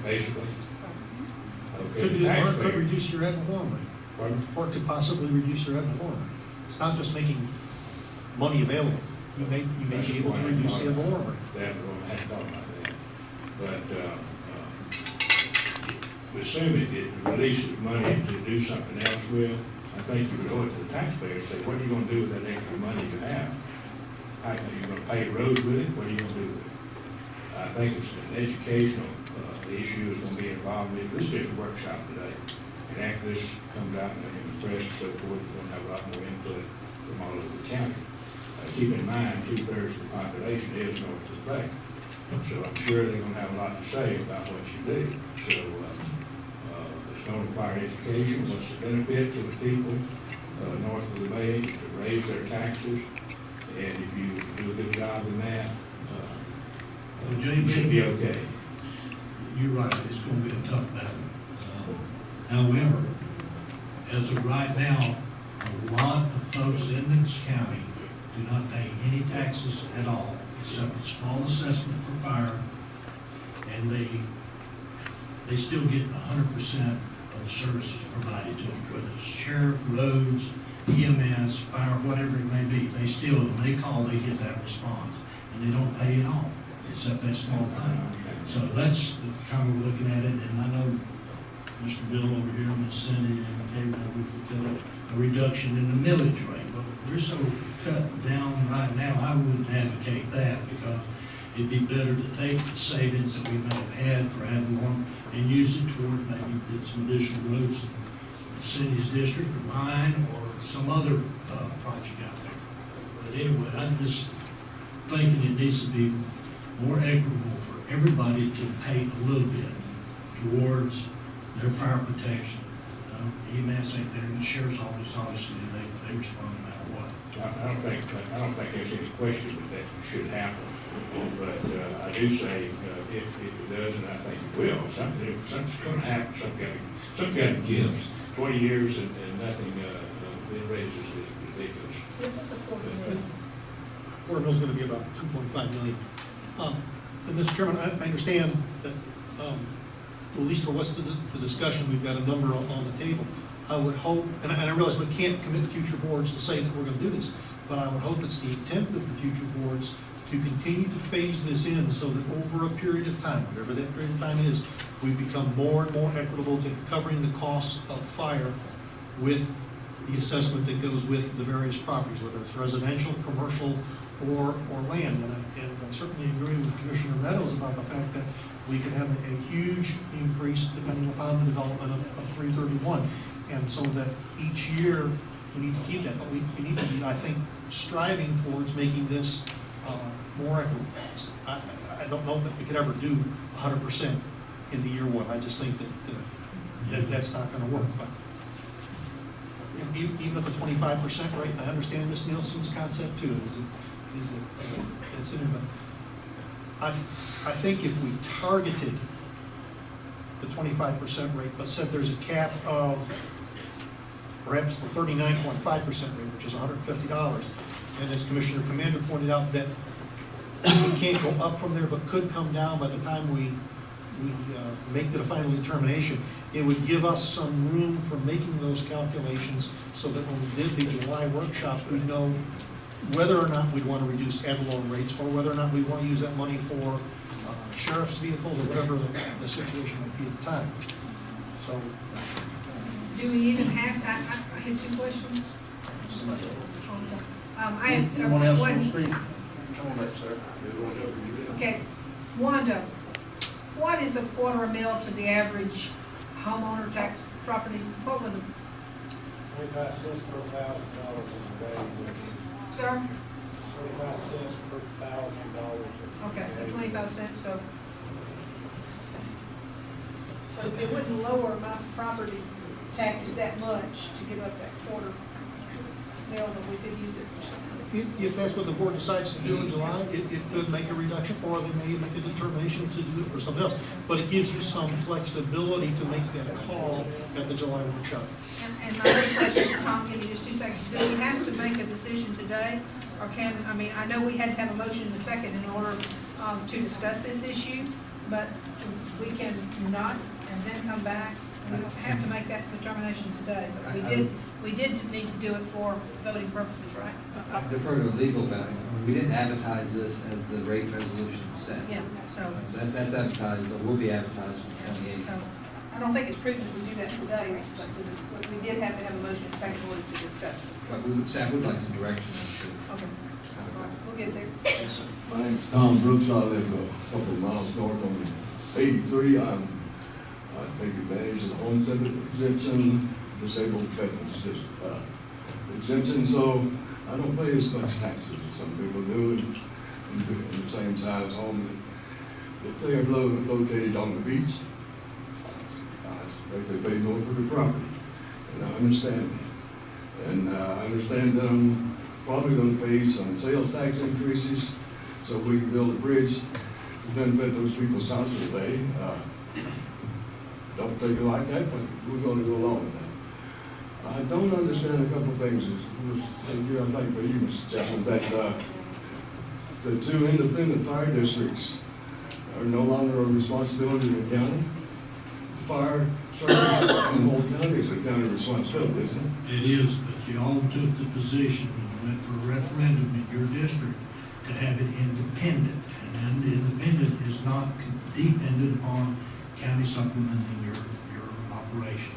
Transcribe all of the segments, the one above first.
basically. Okay, Could the be, or it could taxpayer. reduce your ad valorem rate, Pardon? or it could possibly reduce your ad valorem rate. It's not just making money available. You may That's be able to why I reduce the ad thought valorem about rate. that, well, I hadn't thought about that. But, we assume it releases money to do something else with. I think you would owe it to the taxpayer, say, what are you gonna do with that extra money you have? Are you gonna pay roads with it? What are you gonna do with it? I think it's an educational, issue is gonna be involved in this is a workshop today. And after this comes out in the press and so forth, we're gonna have a lot more input from all over the county. Keep in mind, 2/3 of the population is north of the bay. So I'm sure they're gonna have a lot to say about what you do. So, it's gonna require education, what's the benefit to the people, north of the bay, to raise their taxes. And if you do a good job in that, you should be okay. You're right, it's gonna be a tough battle. However, as of right now, a lot of folks in this county do not pay any taxes at all, except a small assessment for fire, and they still get 100% of the services provided to them, whether it's sheriff, roads, EMS, fire, whatever it may be. They still, when they call, they get that response, and they don't pay at all, except that small thing. So that's how we're looking at it, and I know Mr. Bill over here, Ms. Cindy, and David, we could get a reduction in the millage rate, but we're so cut down right now, I wouldn't advocate that, because it'd be better to take the savings that we may have had for ad valorem and use it toward maybe get some additional roads in Cindy's district, or mine, or some other project out there. But anyway, I'm just thinking it needs to be more equitable for everybody to pay a little bit towards their fire protection. EMS ain't there, and the sheriff's office, obviously, they respond no matter what. I don't think there's any question that should happen. But I do say, if it does, and I think it will, something's gonna happen, something gotta give. 20 years and nothing, being raised is ridiculous. Quarter mill's gonna be about 2.5 million. And Mr. Chairman, I understand that, at least for what's the discussion, we've got a number on the table. I would hope, and I realize we can't commit future boards to say that we're gonna do this, but I would hope it's the intent of the future boards to continue to phase this in so that over a period of time, whatever that period of time is, we become more and more equitable to covering the costs of fire with the assessment that goes with the various properties, whether it's residential, commercial, or land. And I certainly agree with Commissioner Meadows about the fact that we could have a huge increase depending upon the development of 331. And so that each year, we need to keep that, but we need to be, I think, striving towards making this more equitable. I don't know that we could ever do 100% in the year one. I just think that that's not going to work. But even at the 25% rate, I understand Ms. Nielsen's concept too. It's in it. But I think if we targeted the 25% rate, but said there's a cap of perhaps the 39.5% rate, which is $150, and as Commissioner Commander pointed out, that we can't go up from there, but could come down by the time we make the final determination. It would give us some room for making those calculations so that when we did the July workshop, we'd know whether or not we'd want to reduce ad valorem rates, or whether or not we want to use that money for sheriff's vehicles, or whatever the situation might be at the time. So, Do we even have, I have two questions. I have Anyone else want to one. speak? Come on up, sir. Okay, Wanda, what is a quarter a mil to the average homeowner tax property? What would, 25 cents per $1,000 in a day. sir? 25 cents per $1,000. Okay, so 25 cents, so it wouldn't lower my property taxes that much to give up that quarter mil, but we could use it for something. if that's what the board decides to do in July, it could make a reduction, or they may make a determination to do it for something else. But it gives you some flexibility to make that call at the July workshop. And my other question, Tom, give me just 2 seconds. Do we have to make a decision today? Or I know we had to have a motion in a second in order to discuss this issue. but we can not and then come back. We don't have to make that determination today, but we did need to do it for voting purposes, right? I defer to legal about it. We didn't advertise this as the rate resolution said. Yeah, so, That's advertised, or will be advertised on the 28th. so, I don't think it's prudent we do that today, but we did have to have a motion and second voice to discuss it. But staff would like some direction as to Okay, we'll get there. My name's Tom Brooks. I live a couple of miles north on 83. I take advantage of the homestead exemption, disabled veterans exemption, so I don't pay as much taxes as some people do in the same size home. If they are located on the beach, I expect they pay more for the property, and I understand that. And I understand that I'm probably going to pay some sales tax increases so we can build a bridge to benefit those people south of the bay. Don't take it like that, but we're going to go along with that. I don't understand a couple of things. I think for you, Mr. Chairman, that the two independent fire districts are no longer a responsibility of the county. Fire service in the whole county is a county responsibility, isn't it? It is, but you all took the position when you went for a referendum in your district to have it independent. And independent is not dependent upon county supplementing your operation.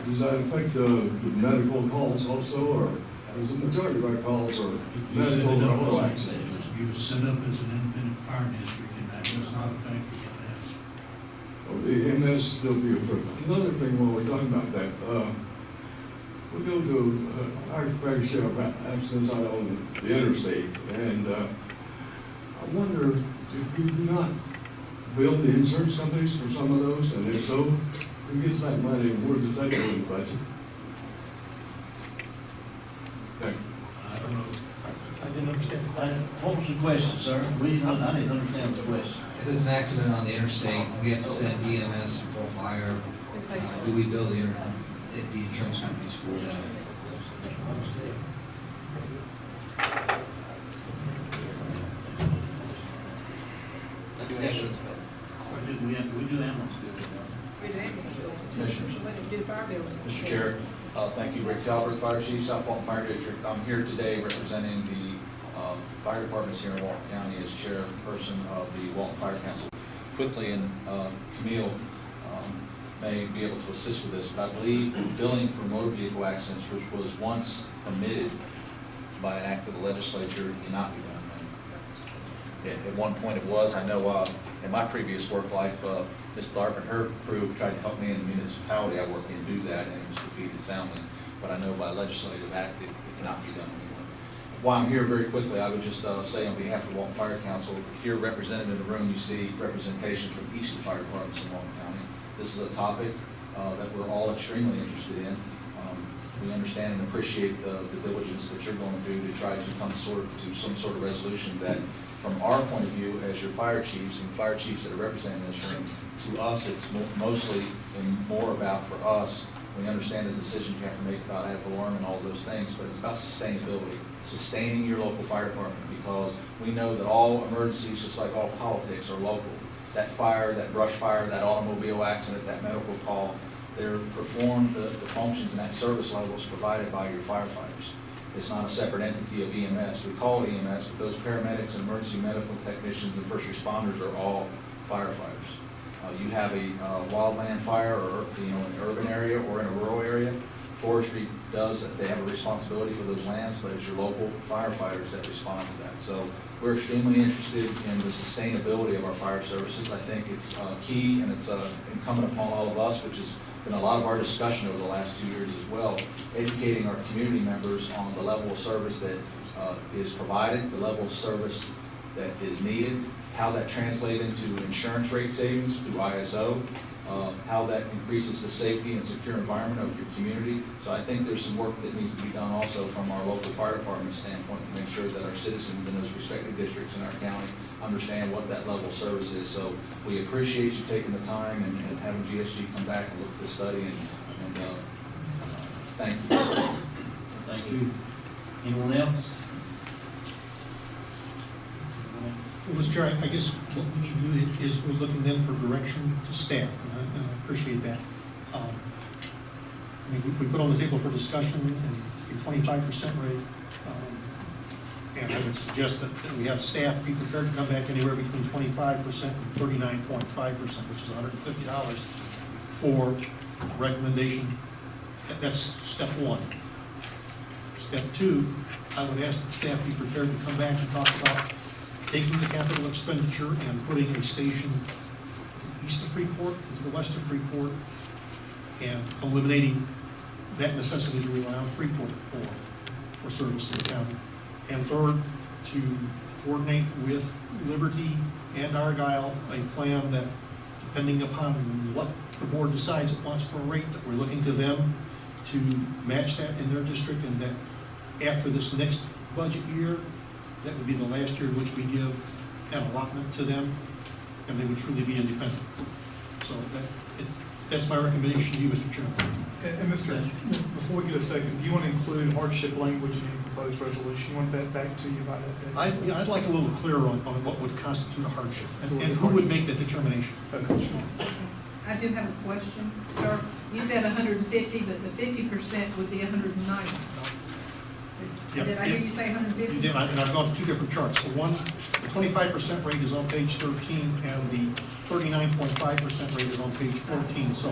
Does that affect the medical calls also, or does the majority of our calls are medical or auto accidents? You were set up as an independent fire district, and that does not affect the EMS. Or the EMS still be approved? Another thing while we're talking about that, we go to our fair share of accidents out on the interstate, and I wonder if you do not build the insurance companies for some of those, and if so, who gets that money and where does that go in the budget? Thank you. I don't know. I didn't understand. What was the question, sir? I didn't understand the question. If there's an accident on the interstate, we have to send EMS or fire. Do we bill the insurance companies for that? We do ambulance bills. Here's the ambulance bill. Commissioners. We didn't do fire bills. Mr. Chair, thank you, Rick Talbert, Fire Chief, South Walton Fire District. I'm here today representing the fire departments here in Walton County as chairperson of the Walton Fire Council. Quickly, and Camille may be able to assist with this, but I believe billing for motor vehicle accidents, which was once permitted by an act of the legislature, cannot be done. At one point it was. I know in my previous work life, Ms. Tharp and her crew tried to help me in the municipality I work in do that, and it was defeated soundly. But I know by legislative act it cannot be done anymore. While I'm here, very quickly, I would just say on behalf of the Walton Fire Council, here represented in the room, you see representation from each of the fire departments in Walton County. This is a topic that we're all extremely interested in. We understand and appreciate the diligence that you're going through to try to come to some sort of resolution that, from our point of view as your fire chiefs and fire chiefs that are representing this room, to us it's mostly and more about, for us, we understand the decisions you have to make about ad valorem and all of those things, but it's about sustainability, sustaining your local fire department, because we know that all emergencies, just like all politics, are local. That fire, that brush fire, that automobile accident, that medical call, they're performed, the functions and that service level is provided by your firefighters. It's not a separate entity of EMS. We call it EMS, but those paramedics and emergency medical technicians and first responders are all firefighters. You have a wildland fire, or in an urban area or in a rural area, forestry does, they have a responsibility for those lands, but it's your local firefighters that respond to that. So we're extremely interested in the sustainability of our fire services. I think it's key, and it's incumbent upon all of us, which has been a lot of our discussion over the last 2 years as well, educating our community members on the level of service that is provided, the level of service that is needed, how that translates into insurance rate savings through ISO, how that increases the safety and secure environment of your community. So I think there's some work that needs to be done also from our local fire department standpoint to make sure that our citizens in those respective districts in our county understand what that level of service is. So we appreciate you taking the time and having GSG come back and look at the study, and thank you. Thank you. Anyone else? Mr. Chair, I guess what we need to do is we're looking then for direction to staff, and I appreciate that. I mean, we put on the table for discussion and a 25% rate. And I would suggest that we have staff be prepared to come back anywhere between 25% and 39.5%, which is $150 for recommendation. That's step one. Step two, I would ask that staff be prepared to come back and talk about taking the capital expenditure and putting a station east of Freeport into the west of Freeport and eliminating that necessity to rely on Freeport for service to the county. And third, to coordinate with Liberty and Argyle a plan that, depending upon what the board decides it wants for a rate, that we're looking to them to match that in their district, and that after this next budget year, that would be the last year in which we give an allotment to them, and they would truly be independent. So that's my recommendation to you, Mr. Chairman. And Mr. Before we get a second, do you want to include hardship language in any proposed resolution? You want that back to you by that date? I'd like a little clearer on what would constitute a hardship, and who would make that determination. Okay. I do have a question, sir. You said 150, but the 50% would be 190. Yeah, Did I hear you say 150? You did, and I've gone to two different charts. The 25% rate is on page 13, and the 39.5% rate is on page 14. So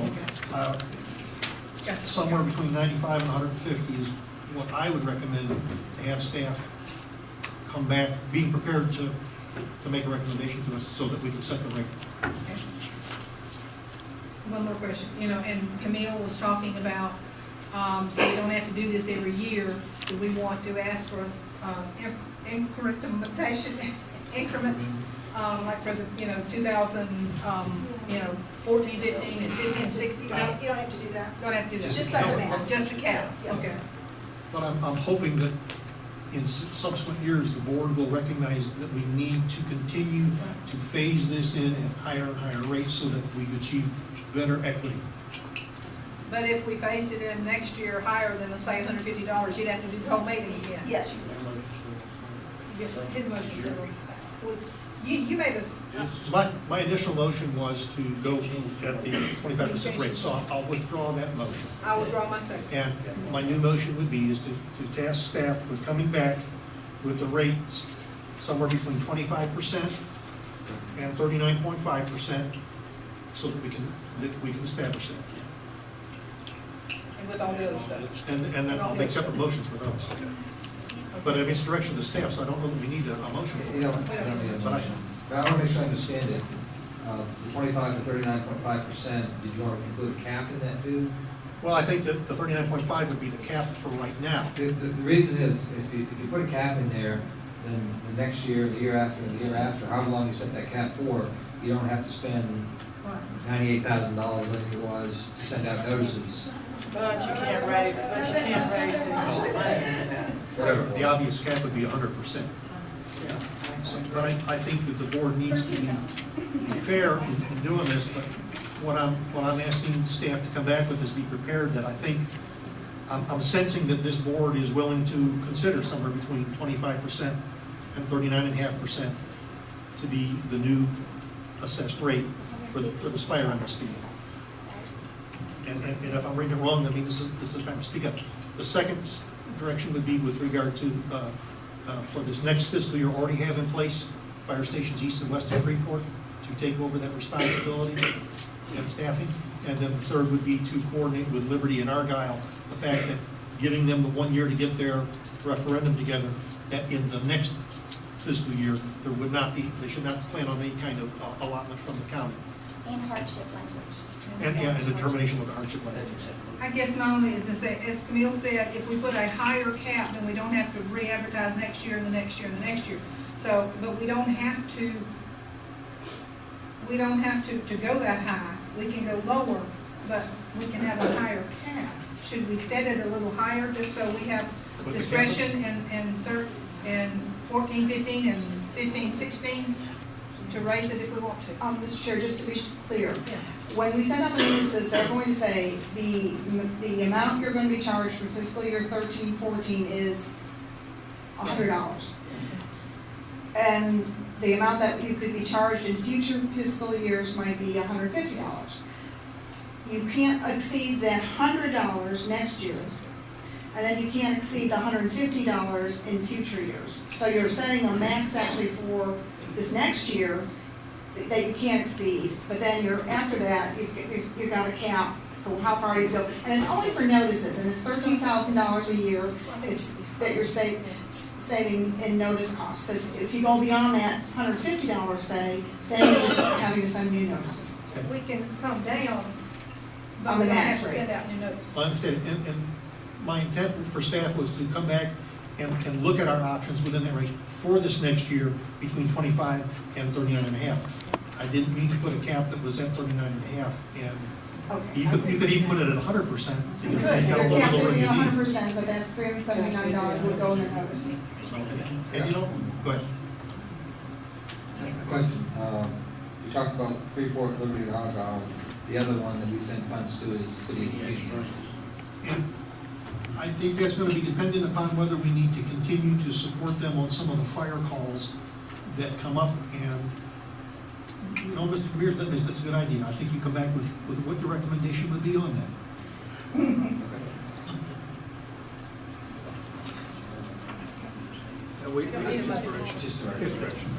somewhere between 95 and 150 is what I would recommend to have staff come back, being prepared to make a recommendation to us so that we can set the rate. Okay. One more question, and Camille was talking about, so we don't have to do this every year. Do we want to ask for increments, like for the, 2014, 15, and 15, 16? You don't have to do that. Don't have to do that. Just like the math. Just a cap, Yes. okay. But I'm hoping that in subsequent years, the board will recognize that we need to continue to phase this in at higher and higher rates so that we achieve better equity. But if we phased it in next year higher than, let's say, $150, you'd have to do the whole meeting again. Yes. His motion still was, you made us, My initial motion was to go at the 25% rate, so I'll withdraw that motion. I withdraw my second. And my new motion would be is to task staff with coming back with the rates somewhere between 25% and 39.5%, so that we can establish that. And with all the other stuff. And then I'll make separate motions for those. But it's direction to staff, so I don't know that we need a motion for You know, it. I don't need a But motion. But I want to make sure I understand it. The 25 to 39.5%, did you want to include a cap in that too? Well, I think that the 39.5 would be the cap for right now. The reason is, if you put a cap in there, then the next year, the year after, and the year after, however long you set that cap for, you don't have to spend $98,000 like it was to send out notices. But you can't raise the money. Whatever. The obvious cap would be 100%. So, but I think that the board needs to be fair in doing this, but what I'm asking staff to come back with is be prepared that I think, I'm sensing that this board is willing to consider somewhere between 25% and 39.5% to be the new assessed rate for the Spire MSP. And if I'm reading it wrong, I mean, this is the time to speak up. The second direction would be with regard to, for this next fiscal year, already have in place fire stations east and west of Freeport to take over that responsibility and staffing. And then the third would be to coordinate with Liberty and Argyle, the fact that giving them the 1 year to get their referendum together, that in the next fiscal year, there would not be, they should not plan on any kind of allotment from the county. And hardship language. And a determination with the hardship language. I guess my only is to say, as Camille said, if we put a higher cap, then we don't have to re-advertise next year and the next year and the next year. So, but we don't have to go that high. We can go lower, but we can have a higher cap. Should we set it a little higher just so we have discretion in 14, 15, and 15, 16 to raise it if we want to? Mr. Chair, just to be clear, Yeah. when we send out the notices, they're going to say the amount you're going to be charged for fiscal year 13, 14 is $100. And the amount that you could be charged in future fiscal years might be $150. You can't exceed that $100 next year, and then you can't exceed the $150 in future years. So you're setting a max actually for this next year that you can't exceed, but then after that, you've got a cap for how far you go. And it's only for notices, and it's $13,000 a year. It's that you're saving in notice costs. Because if you go beyond that $150, say, then you're just having to send new notices. We can come down, but On we the don't max have to rate. send out new notice. I understand, and my intent for staff was to come back and look at our options within that range for this next year between 25 and 39.5. I didn't mean to put a cap that was at 39.5, and Okay. you could even put it at 100%. You because could, you've got a your little cap bit would be over you need. 100%, but that's $379 would go in the notice. And you know, go ahead. Question, you talked about Freeport, Liberty, and Argyle. The other one that we send funds to is City Education. And I think that's going to be dependent upon whether we need to continue to support them on some of the fire calls that come up. And, you know, Mr. Mears, that's a good idea. I think you come back with what your recommendation would be on that. His direction.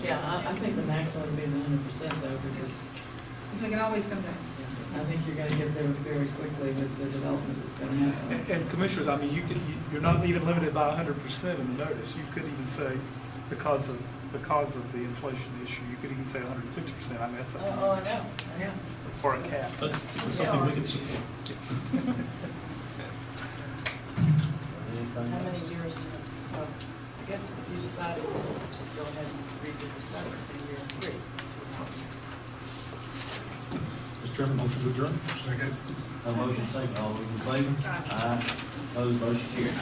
Yeah, I think the max ought to be the 100% though, because We can always come down. I think you're gonna get there very quickly with the development that's gonna happen. And Commissioners, I mean, you're not even limited by 100% in the notice. You could even say, because of the inflation issue, you could even say 150%. I mean, that's Oh, I know, I know. or a cap. That's something we can support. How many years, well, I guess if you decided to just go ahead and redo the study in year 3. Mr. Chairman, motion to adjourn. Second. A motion second, all those in favor? Aye. Opposed, motion carried.